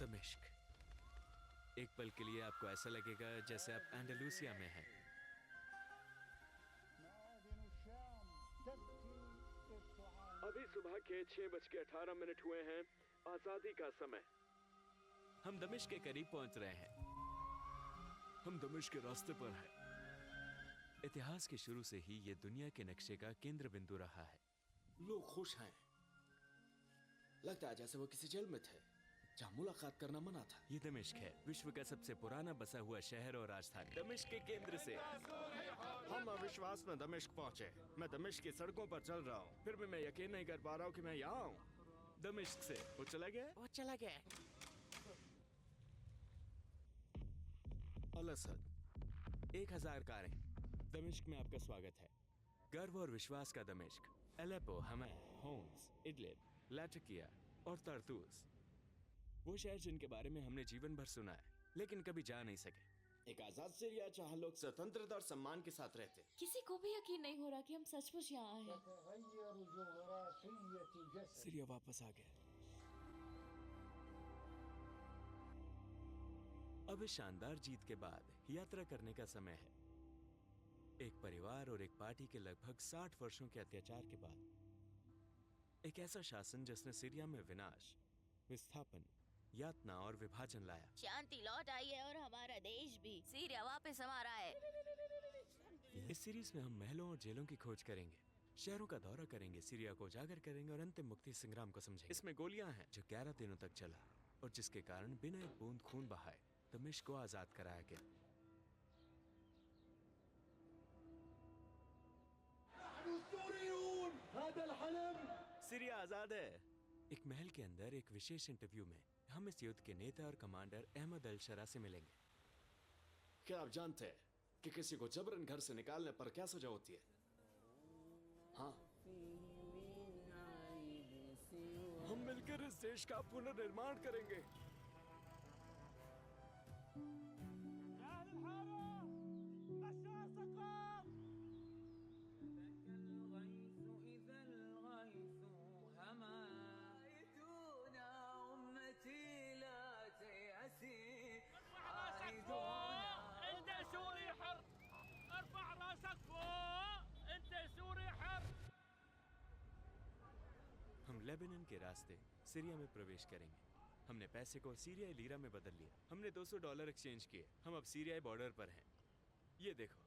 दमिश्क। एक पल के लिए आपको ऐसा लगेगा जैसे आप एंडालुसिया में हैं। अभी सुबह के 6:18 हुए हैं। आजादी का समय। हम दमिश्क के करीब पहुंच रहे हैं। हम दमिश्क के रास्ते पर हैं। इतिहास के शुरू से ही ये दुनिया के नक्शे का केंद्र बिंदु रहा है। लोग खुश हैं। लगता है जैसे वो किसी जेल में थे जहां मुलाकात करना मना था। ये दमिश्क है, विश्व का सबसे पुराना बसा हुआ शहर और राजधानी। दमिश्क के केंद्र से हम अविश्वास में दमिश्क पहुंचे। मैं दमिश्क की सड़कों पर चल रहा हूँ, फिर भी मैं यकीन नहीं कर पा रहा हूँ कि मैं यहाँ हूँ। दमिश्क से वो चला गया। अलअसद 1000 कारें। दमिश्क में आपका स्वागत है। गर्व और विश्वास का दमिश्क। अलेप्पो, हमा, होम्स, इदलिब, लाटाकिया और तरतूस, वो शहर जिनके बारे में हमने जीवन भर सुना है लेकिन कभी जा नहीं सके। एक आजाद सीरिया जहां लोग स्वतंत्रता और सम्मान के साथ रहते। किसी को भी यकीन नहीं हो रहा कि हम सचमुच यहाँ आए हैं। सीरिया वापस आ गया। अब इस शानदार जीत के बाद यात्रा करने का समय है। एक परिवार और एक पार्टी के लगभग 60 वर्षों के अत्याचार के बाद एक ऐसा शासन जिसने सीरिया में विनाश, विस्थापन, यातना और विभाजन लाया। शांति लौट आई है और हमारा देश भी। सीरिया वापस हमारा है। इस सीरीज में हम महलों और जेलों की खोज करेंगे, शहरों का दौरा करेंगे, सीरिया को उजागर करेंगे और अंतिम मुक्ति संग्राम को समझेंगे। इसमें गोलियां हैं जो 11 दिनों तक चला और जिसके कारण बिना एक बूंद खून बहाए दमिश्क को आजाद कराया गया। सीरिया आजाद है। एक महल के अंदर एक विशेष इंटरव्यू में हम इस युद्ध के नेता और कमांडर अहमद अल शरा से मिलेंगे। क्या आप जानते हैं कि किसी को जबरन घर से निकालने पर क्या सजा होती है? हाँ, हम मिलकर इस देश का पुनर्निर्माण करेंगे। हम लेबनान के रास्ते सीरिया में प्रवेश करेंगे। हमने पैसे को सीरियाई लीरा में बदल लिया। हमने $200 एक्सचेंज किए। हम अब सीरियाई बॉर्डर पर हैं। ये देखो,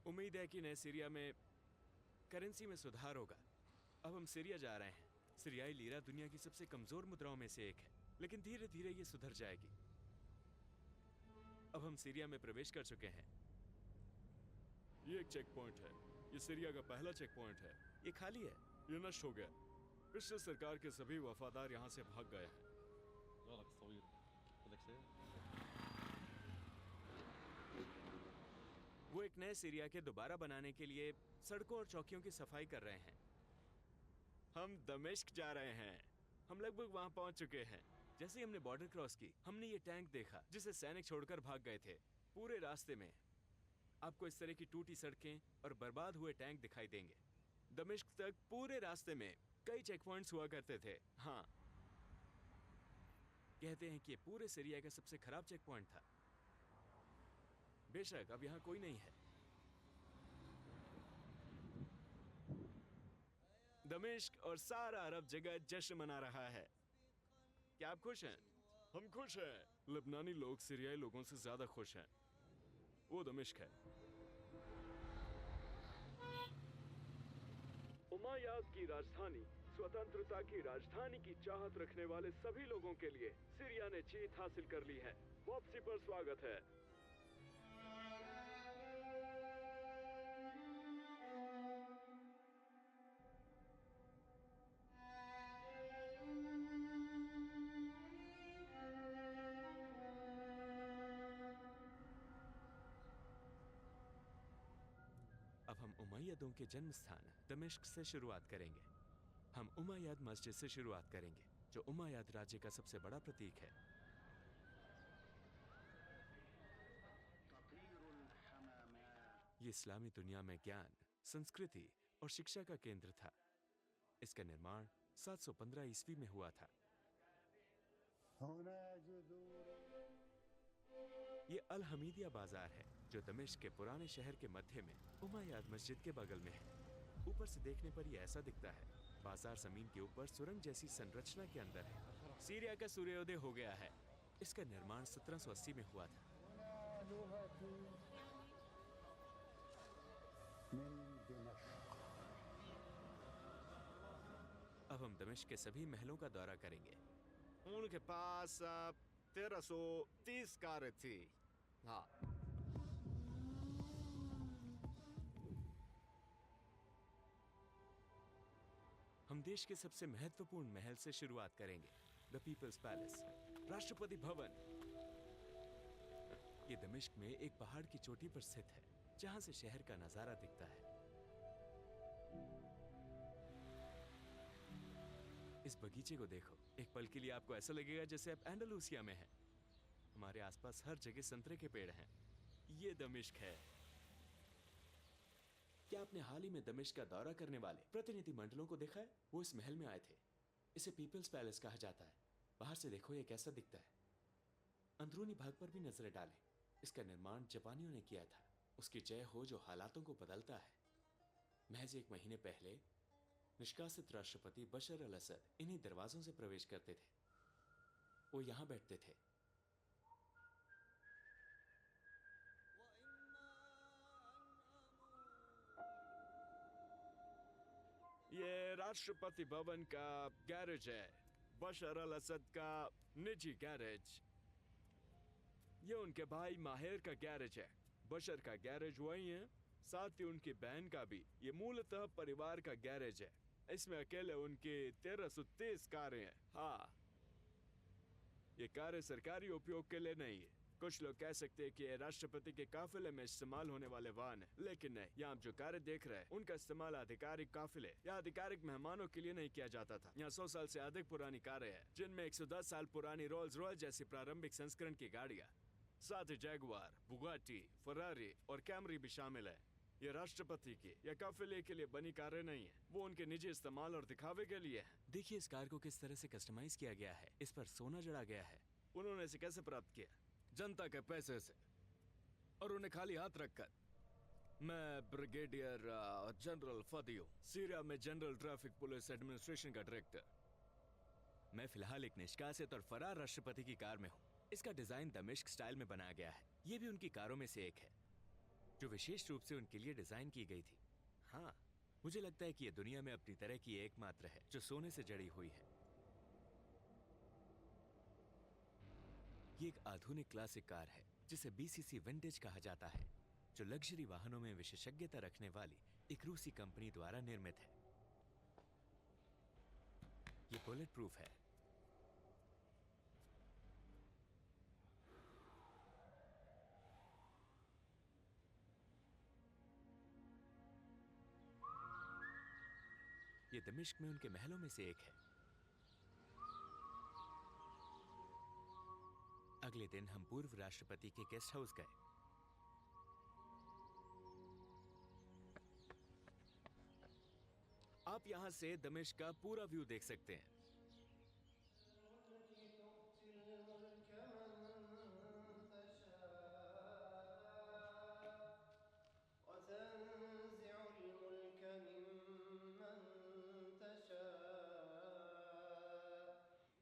उम्मीद है कि नए सीरिया में करेंसी में सुधार होगा। अब हम सीरिया जा रहे हैं। सीरियाई लीरा दुनिया की सबसे कमजोर मुद्राओं में से एक है, लेकिन धीरे धीरे ये सुधर जाएगी। अब हम सीरिया में प्रवेश कर चुके हैं। ये एक चेक पॉइंट है। ये सीरिया का पहला चेक पॉइंट है। ये खाली है। ये नष्ट हो गया। पिछले सरकार के सभी वफादार यहाँ से भाग गए हैं। वो एक नए सीरिया के दोबारा बनाने के लिए सड़कों और चौकियों की सफाई कर रहे हैं। हम दमिश्क जा रहे हैं। हम लगभग वहां पहुंच चुके हैं। जैसे ही हमने बॉर्डर क्रॉस की, हमने ये टैंक देखा जिसे सैनिक छोड़कर भाग गए थे। पूरे रास्ते में आपको इस तरह की टूटी सड़कें और बर्बाद हुए टैंक दिखाई देंगे। दमिश्क तक पूरे रास्ते में कई चेक पॉइंट्स हुआ करते थे। हाँ, कहते हैं कि ये पूरे सीरिया का सबसे खराब चेक पॉइंट था। बेशक अब यहाँ कोई नहीं है। दमिश्क और सारा अरब जगत जश्न मना रहा है। क्या आप खुश हैं? हम खुश हैं। लेबनानी लोग सीरियाई लोगों से ज्यादा खुश हैं। वो दमिश्क है। उमय्याद की राजधानी, स्वतंत्रता की राजधानी की चाहत रखने वाले सभी लोगों के लिए सीरिया ने जीत हासिल कर ली है। वापसी पर स्वागत है। अब हम उमैयदों के जन्म स्थान दमिश्क से शुरुआत करेंगे। हम उमैयद मस्जिद से शुरुआत करेंगे, जो उमैयद राज्य का सबसे बड़ा प्रतीक है। ये इस्लामी दुनिया में ज्ञान, संस्कृति और शिक्षा का केंद्र था। इसका निर्माण 715 ईस्वी में हुआ था। ये अल हमीदिया बाजार है जो दमिश्क के पुराने शहर के मध्य में उमैयाद मस्जिद के बगल में है। ऊपर से देखने पर ये ऐसा दिखता है। बाजार जमीन के ऊपर सुरंग जैसी संरचना के अंदर है। सीरिया का सूर्योदय हो गया है। इसका निर्माण 1780 में हुआ था। अब हम दमिश्क के सभी महलों का दौरा करेंगे। उनके पास 1330 कारें थी। हाँ, हम देश के सबसे महत्वपूर्ण महल से शुरुआत करेंगे, the peoples palace, Rashtrapati Bhavan. ये दमिश्क में एक पहाड़ की चोटी पर स्थित है, जहां से शहर का नजारा दिखता है। इस बगीचे को देखो। एक पल के लिए आपको ऐसा लगेगा जैसे आप एंडलूसिया में हैं। हमारे आसपास हर जगह संतरे के पेड़ हैं। ये दमिश्क है। क्या आपने हाल ही में दमिश्क का दौरा करने वाले प्रतिनिधि मंडलों को देखा है? वो इस महल में आए थे। इसे पीपल्स पैलेस कहा जाता है। बाहर से देखो ये कैसा दिखता है। अंदरूनी भाग पर भी नजरें डालें। इसका निर्माण जापानियों ने किया था। उसकी जय हो जो हालातों को बदलता है। महज 1 महीने पहले निष्कासित राष्ट्रपति बशर अल असद इन्हीं दरवाजों से प्रवेश करते थे। वो यहां बैठते थे। ये राष्ट्रपति भवन का गैरेज है, बशर अल असद का निजी गैरेज। ये उनके भाई माहिर का गैरेज है। बशर का गैरेज वही है, साथ ही उनकी बहन का भी। ये मूलतः परिवार का गैरेज है। इसमें अकेले उनकी 1330 कारें हैं। हाँ, ये कारें सरकारी उपयोग के लिए नहीं है। कुछ लोग कह सकते हैं कि ये राष्ट्रपति के काफिले में इस्तेमाल होने वाले वाहन है, लेकिन नहीं। यहाँ आप जो कारें देख रहे हैं उनका इस्तेमाल आधिकारिक काफिले या आधिकारिक मेहमानों के लिए नहीं किया जाता था। यहाँ 100 साल से अधिक पुरानी कारें हैं, जिनमें 110 साल पुरानी रोल्स रॉयस जैसी प्रारंभिक संस्करण की गाड़ियाँ, साथ ही जैगुआर, बुगाटी, फरारी और कैमरी भी शामिल है। ये राष्ट्रपति की या काफिले के लिए बनी कारें नहीं है, वो उनके निजी इस्तेमाल और दिखावे के लिए है। देखिए इस कार को किस तरह से कस्टमाइज किया गया है। इस पर सोना जड़ा गया है। उन्होंने इसे कैसे प्राप्त किया? जनता के पैसे से, और उन्हें खाली हाथ रखकर। मैं ब्रिगेडियर जनरल फदियो, सीरिया में जनरल ट्रैफिक पुलिस एडमिनिस्ट्रेशन का डायरेक्टर। मैं फिलहाल एक निष्कासित और फरार राष्ट्रपति की कार में हूँ। इसका डिजाइन दमिश्क स्टाइल में बनाया गया है। ये भी उनकी कारों में से एक है, जो विशेष रूप से उनके लिए डिजाइन की गई थी। हाँ, मुझे लगता है कि ये दुनिया में अपनी तरह की एकमात्र है जो सोने से जड़ी हुई है। ये एक आधुनिक क्लासिक कार है जिसे BCC विंटेज कहा जाता है, जो लग्जरी वाहनों में विशेषज्ञता रखने वाली एक रूसी कंपनी द्वारा निर्मित है। ये बुलेट प्रूफ है। ये दमिश्क में उनके महलों में से एक है। अगले दिन हम पूर्व राष्ट्रपति के गेस्ट हाउस गए। आप यहां से दमिश्क का पूरा व्यू देख सकते हैं।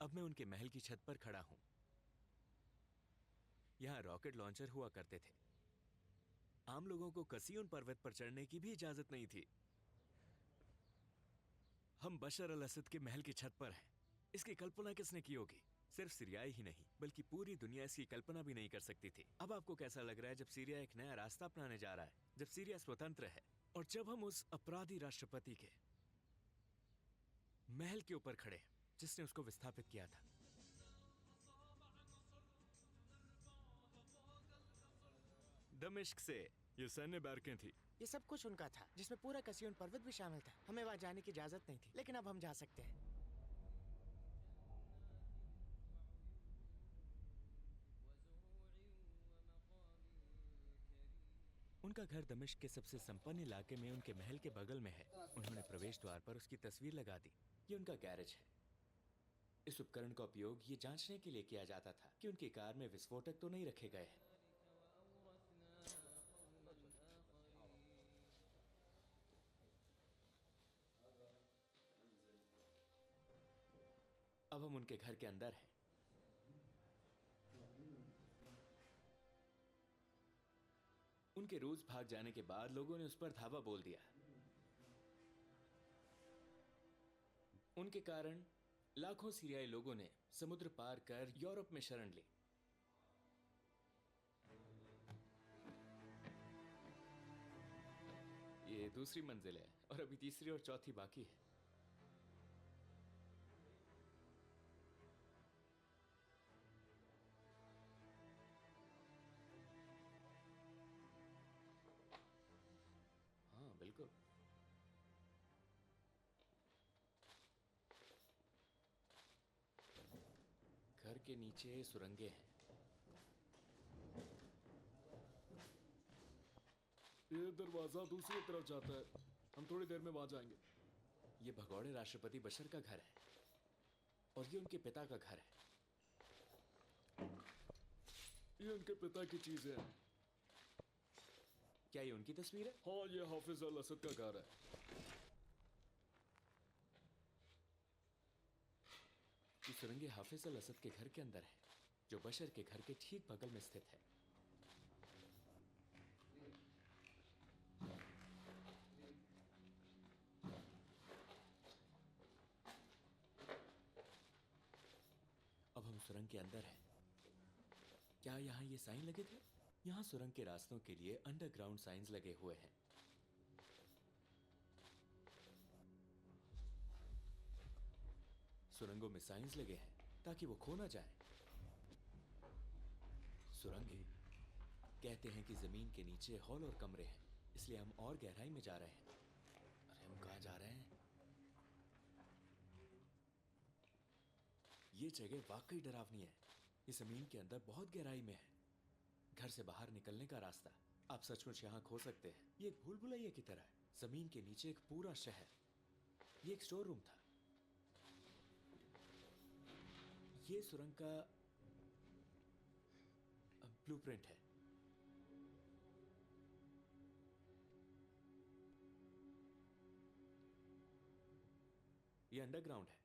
अब मैं उनके महल की छत पर खड़ा हूं। यहां रॉकेट लॉन्चर हुआ करते थे। आम लोगों को कसीउन पर्वत पर चढ़ने की भी इजाजत नहीं थी। हम बशर अल असद के महल की छत पर हैं। इसकी कल्पना किसने की होगी? सिर्फ सीरियाई ही नहीं, बल्कि पूरी दुनिया इसकी कल्पना भी नहीं कर सकती थी। अब आपको कैसा लग रहा है जब सीरिया एक नया रास्ता अपनाने जा रहा है, जब सीरिया स्वतंत्र है, और जब हम उस अपराधी राष्ट्रपति के महल के ऊपर खड़े हैं जिसने उसको विस्थापित किया था। दमिश्क से ये सैन्य बैरकें थी। ये सब कुछ उनका था, जिसमें पूरा कसीउन पर्वत भी शामिल था। हमें वहां जाने की इजाजत नहीं थी, लेकिन अब हम जा सकते हैं। उनका घर दमिश्क के सबसे संपन्न इलाके में उनके महल के बगल में है। उन्होंने प्रवेश द्वार पर उसकी तस्वीर लगा दी। ये उनका गैरेज है। इस उपकरण का उपयोग ये जांचने के लिए किया जाता था कि उनकी कार में विस्फोटक तो नहीं रखे गए हैं। अब हम उनके घर के अंदर हैं। उनके रूस भाग जाने के बाद लोगों ने उस पर धावा बोल दिया। उनके कारण लाखों सीरियाई लोगों ने समुद्र पार कर यूरोप में शरण ली। ये दूसरी मंजिल है और अभी तीसरी और चौथी बाकी है। हाँ बिल्कुल। घर के नीचे सुरंगें हैं। ये दरवाजा दूसरी तरफ जाता है। हम थोड़ी देर में वहां जाएंगे। ये भगोड़े राष्ट्रपति बशर का घर है और ये उनके पिता का घर है। ये उनके पिता की चीजें हैं। क्या ये उनकी तस्वीर है? हाँ, ये हाफिज अल असद का घर है। ये सुरंगें हाफिज अल असद के घर के अंदर है, जो बशर के घर के ठीक बगल में स्थित है। अब हम सुरंग के अंदर हैं। क्या यहाँ ये साइन लगे थे? यहाँ सुरंग के रास्तों के लिए अंडरग्राउंड साइंस लगे हुए हैं। सुरंगों में साइंस लगे हैं ताकि वो खो ना जाए। सुरंगें कहते हैं कि जमीन के नीचे हॉल और कमरे हैं, इसलिए हम और गहराई में जा रहे हैं। अरे हम कहाँ जा रहे हैं? ये जगह वाकई डरावनी है। ये जमीन के अंदर बहुत गहराई में है। घर से बाहर निकलने का रास्ता आप सचमुच यहाँ खो सकते हैं। ये एक भूल भुलैया की तरह है। जमीन के नीचे एक पूरा शहर। ये एक स्टोर रूम था। ये सुरंग का ब्लूप्रिंट है। ये अंडरग्राउंड है।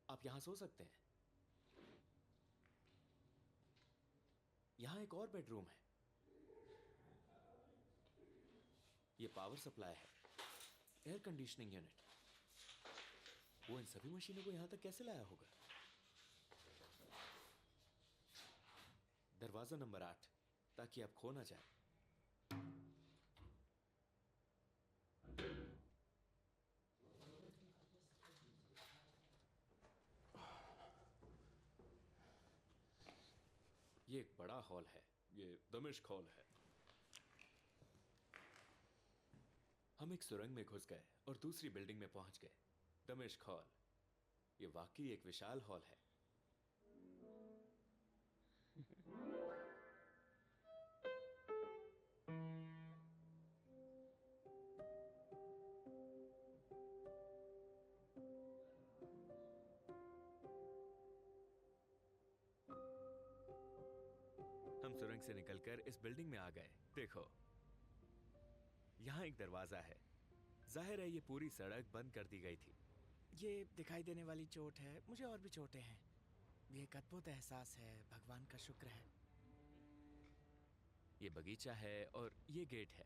आप यहां सो सकते हैं। यहां एक और बेडरूम है। ये पावर सप्लाई है, एयर कंडीशनिंग यूनिट। वो इन सभी मशीनों को यहां तक कैसे लाया होगा? दरवाजा नंबर 8, ताकि आप खो ना जाए। ये एक बड़ा हॉल है। ये दमिश्क हॉल है। हम एक सुरंग में घुस गए और दूसरी बिल्डिंग में पहुंच गए। दमिश्क हॉल। ये वाकई एक विशाल हॉल है। हम सुरंग से निकलकर इस बिल्डिंग में आ गए। देखो, यहाँ एक दरवाजा है। जाहिर है ये पूरी सड़क बंद कर दी गई थी। ये दिखाई देने वाली चोट है। मुझे और भी चोटें हैं। ये एक अद्भुत एहसास है। भगवान का शुक्र है। ये बगीचा है और ये गेट है।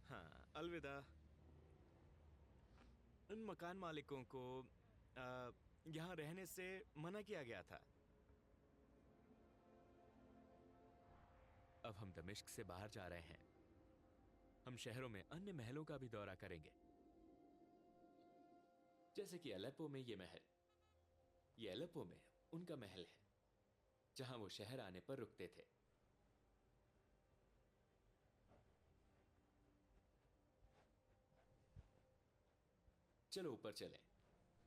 हाँ, अलविदा। उन मकान मालिकों को यहाँ रहने से मना किया गया था। अब हम दमिश्क से बाहर जा रहे हैं। हम शहरों में अन्य महलों का भी दौरा करेंगे, जैसे कि अलेप्पो में ये महल। ये अलेप्पो में उनका महल है, जहां वो शहर आने पर रुकते थे। चलो ऊपर चलें।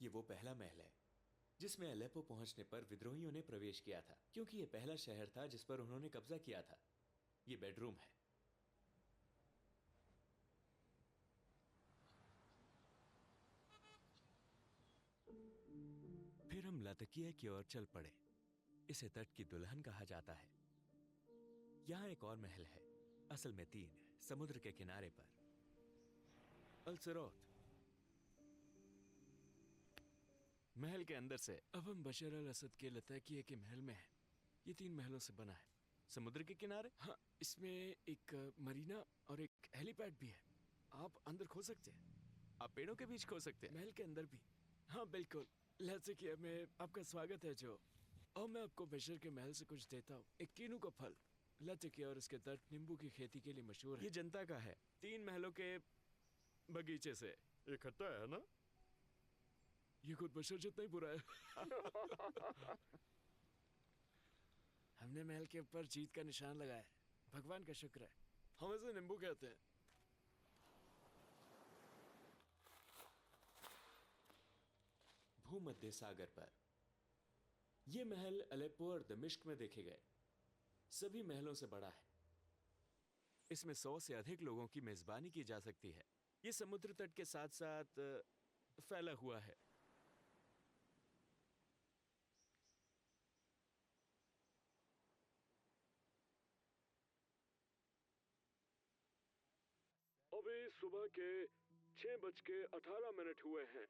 ये वो पहला महल है जिसमें अलेप्पो पहुंचने पर विद्रोहियों ने प्रवेश किया था, क्योंकि ये पहला शहर था जिस पर उन्होंने कब्जा किया था। ये बेडरूम है। फिर हम लतकिया की ओर चल पड़े। इसे तट की दुल्हन कहा जाता है। यहां एक और महल है, असल में 3, समुद्र के किनारे पर। अलसरोत महल के अंदर से। अब हम बशर अल असद के लताकिया के महल में हैं। ये 3 महलों से बना है। समुद्र के किनारे, हाँ, इसमें एक मरीना और एक हेलीपैड भी है। आप अंदर खो सकते हैं। आप पेड़ों के बीच खो सकते हैं। महल के अंदर भी। हाँ बिल्कुल। लताकिया में आपका स्वागत है जो। और मैं आपको बशर के महल से कुछ देता हूँ। एक कीनू का फल। लताकिया और इसके तट नींबू की खेती के लिए मशहूर है। ये जनता का है। 3 महलों के बगीचे से। ये खट्टा है ना? ये खुद बशर जितना ही बुरा है। हमने महल के ऊपर जीत का निशान लगाया है। भगवान का शुक्र है। हम इसे नींबू कहते हैं। भूमध्य सागर पर यह महल अलेप्पो और दमिश्क में देखे गए सभी महलों से बड़ा है। इसमें 100 से अधिक लोगों की मेजबानी की जा सकती है। यह समुद्र तट के साथ साथ फैला हुआ है। अभी सुबह के 6:18 हुए हैं।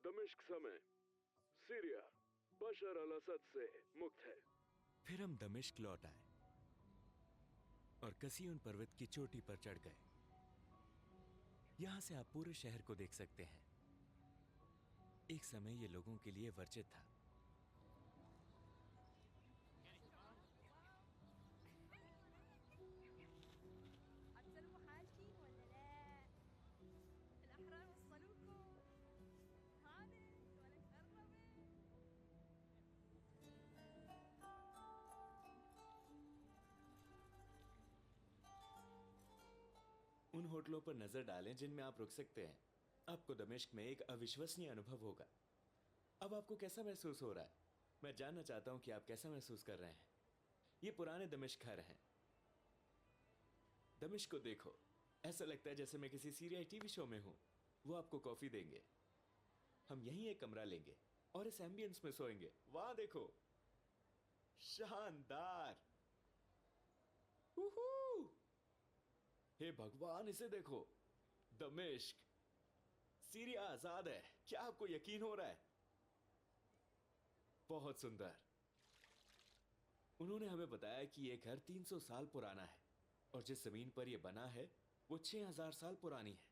दमिश्क समय, सीरिया बशर अल असद से मुक्त है। फिर हम दमिश्क लौट आए और कसीउन पर्वत की चोटी पर चढ़ गए। यहां से आप पूरे शहर को देख सकते हैं। एक समय ये लोगों के लिए वर्जित था। उन होटलों पर नजर डालें जिनमें आप रुक सकते हैं। आपको दमिश्क में एक अविश्वसनीय अनुभव होगा। अब आपको कैसा महसूस हो रहा है? मैं जानना चाहता हूं कि आप कैसा महसूस कर रहे हैं। ये पुराने दमिश्क घर हैं। दमिश्क को देखो, ऐसा लगता है जैसे मैं किसी सीरियाई टीवी शो में हूं। वो आपको कॉफी देंगे। हम यहीं एक कमरा लेंगे और इस एम्बियंस में सोएंगे। वहां देखो, शानदार। हे भगवान, इसे देखो। दमिश्क, सीरिया आजाद है। क्या आपको यकीन हो रहा है? बहुत सुंदर। उन्होंने हमें बताया कि यह घर 300 साल पुराना है और जिस जमीन पर यह बना है वो 6000 साल पुरानी है।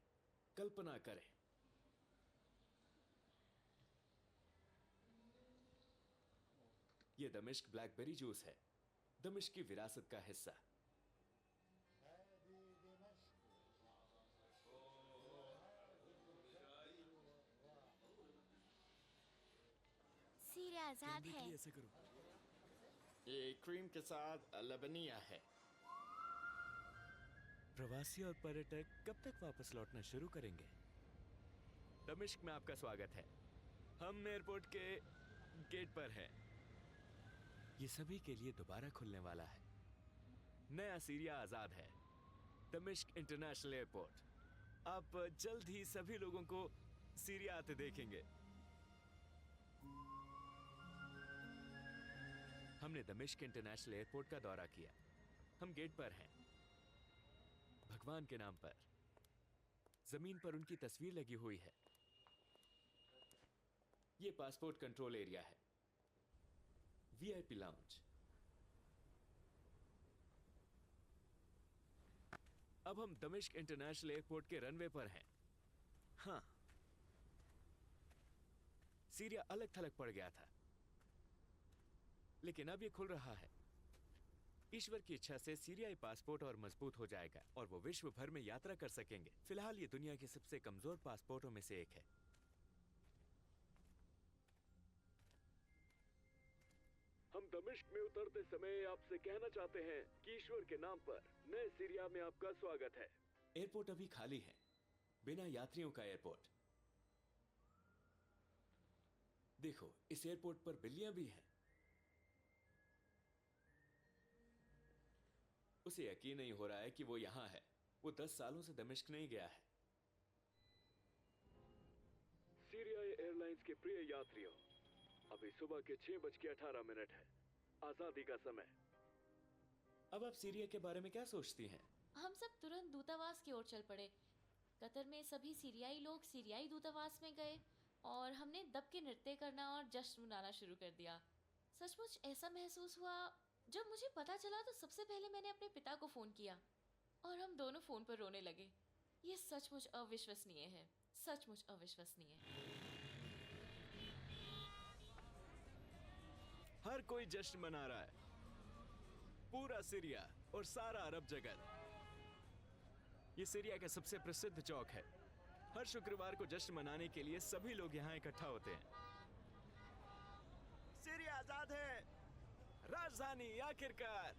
कल्पना करें। यह दमिश्क ब्लैकबेरी जूस है, दमिश्क की विरासत का हिस्सा। सीरिया आजाद है। ऐसे करो। ये क्रीम के साथ लबनिया है। प्रवासी और पर्यटक कब तक वापस लौटना शुरू करेंगे? दमिश्क में आपका स्वागत है। हम एयरपोर्ट के गेट पर हैं। ये सभी के लिए दोबारा खुलने वाला है। नया सीरिया आजाद है। दमिश्क इंटरनेशनल एयरपोर्ट। आप जल्द ही सभी लोगों को सीरिया आते देखेंगे। हमने दमिश्क इंटरनेशनल एयरपोर्ट का दौरा किया। हम गेट पर हैं। भगवान के नाम पर जमीन पर उनकी तस्वीर लगी हुई है। यह पासपोर्ट कंट्रोल एरिया है। VIP lounge. अब हम दमिश्क इंटरनेशनल एयरपोर्ट के रनवे पर हैं। हाँ, सीरिया अलग थलग पड़ गया था, लेकिन अब ये खुल रहा है। ईश्वर की इच्छा से सीरियाई पासपोर्ट और मजबूत हो जाएगा और वो विश्व भर में यात्रा कर सकेंगे। फिलहाल ये दुनिया के सबसे कमजोर पासपोर्टों में से एक है। हम दमिश्क में उतरते समय आपसे कहना चाहते हैं कि ईश्वर के नाम पर नए सीरिया में आपका स्वागत है। एयरपोर्ट अभी खाली है, बिना यात्रियों का एयरपोर्ट। देखो, इस एयरपोर्ट पर बिल्लियां भी हैं। उसे यकीन नहीं हो रहा है कि वो यहां है। वो 10 सालों से दमिश्क नहीं गया है। सीरिया एयरलाइंस के प्रिय यात्रियों, अभी सुबह के 6:18 है, आजादी का समय। अब आप सीरिया के बारे में क्या सोचती हैं? हम सब तुरंत दूतावास की ओर चल पड़े। कतर में सभी सीरियाई लोग सीरियाई दूतावास में गए और हमने दब के नृत्य करना और जश्न मनाना शुरू कर दिया। सचमुच ऐसा महसूस हुआ। जब मुझे पता चला तो सबसे पहले मैंने अपने पिता को फोन किया और हम दोनों फोन पर रोने लगे। ये सचमुच अविश्वसनीय है, सचमुच अविश्वसनीय है। हर कोई जश्न मना रहा है, पूरा सीरिया और सारा अरब जगत। ये सीरिया का सबसे प्रसिद्ध चौक है। हर शुक्रवार को जश्न मनाने के लिए सभी लोग यहाँ इकट्ठा होते हैं। सीरिया आजाद है, राजधानी आखिरकार।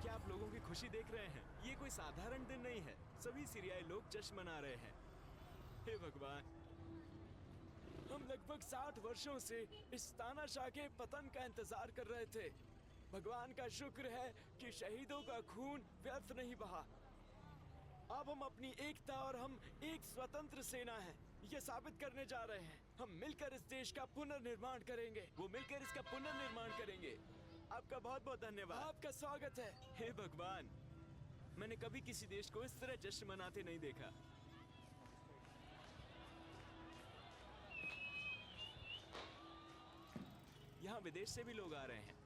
क्या आप लोगों की खुशी देख रहे हैं? ये कोई साधारण दिन नहीं है। सभी सीरियाई लोग जश्न मना रहे हैं। हे भगवान, हम लगभग 60 वर्षों से इस तानाशाह के पतन का इंतजार कर रहे थे। भगवान का शुक्र है कि शहीदों का खून व्यर्थ नहीं बहा। अब हम अपनी एकता और हम एक स्वतंत्र सेना हैं, ये साबित करने जा रहे हैं। हम मिलकर इस देश का पुनर्निर्माण करेंगे। वो मिलकर इसका पुनर्निर्माण करेंगे। आपका बहुत बहुत धन्यवाद। आपका स्वागत है। हे भगवान, मैंने कभी किसी देश को इस तरह जश्न मनाते नहीं देखा। यहाँ विदेश से भी लोग आ रहे हैं।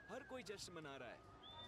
हर कोई जश्न मना रहा है।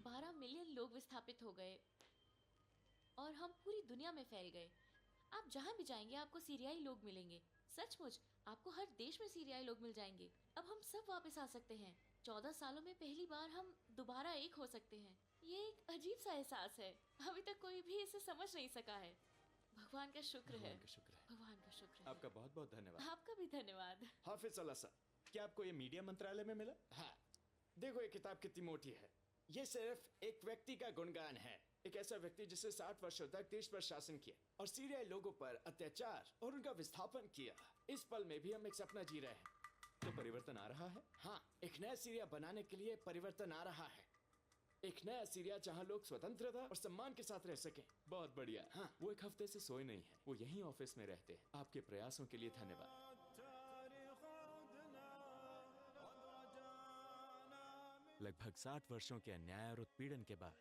12 मिलियन लोग विस्थापित हो गए और हम पूरी दुनिया में फैल गए। आप जहाँ भी जाएंगे आपको सीरियाई लोग मिलेंगे। सचमुच आपको हर देश में सीरियाई लोग मिल जाएंगे। अब हम सब वापस आ सकते हैं। 14 सालों में पहली बार हम दोबारा एक हो सकते हैं। ये एक अजीब सा एहसास है। अभी तक कोई भी इसे समझ नहीं सका है। भगवान का शुक्र है। भगवान का शुक्र है। भगवान का शुक्र है। आपका बहुत बहुत धन्यवाद। आपका भी धन्यवाद। हाफिज अल्लाह साहब, क्या आपको ये मीडिया मंत्रालय में मिला? हाँ, देखो ये किताब कितनी मोटी है। ये सिर्फ एक व्यक्ति का गुणगान है। एक ऐसा व्यक्ति जिसने 60 वर्षों तक देश पर शासन किया और सीरियाई लोगों पर अत्याचार और उनका विस्थापन किया। इस पल में भी हम एक सपना जी रहे हैं। तो परिवर्तन आ रहा है? हाँ, एक नया सीरिया बनाने के लिए परिवर्तन आ रहा है। एक नया सीरिया जहाँ लोग स्वतंत्रता और सम्मान के साथ रह सकें। बहुत बढ़िया। हाँ। वो एक हफ्ते से सोए नहीं है। वो यहीं ऑफिस में रहते हैं। आपके प्रयासों के लिए धन्यवाद। लगभग 60 वर्षों के अन्याय और उत्पीड़न के बाद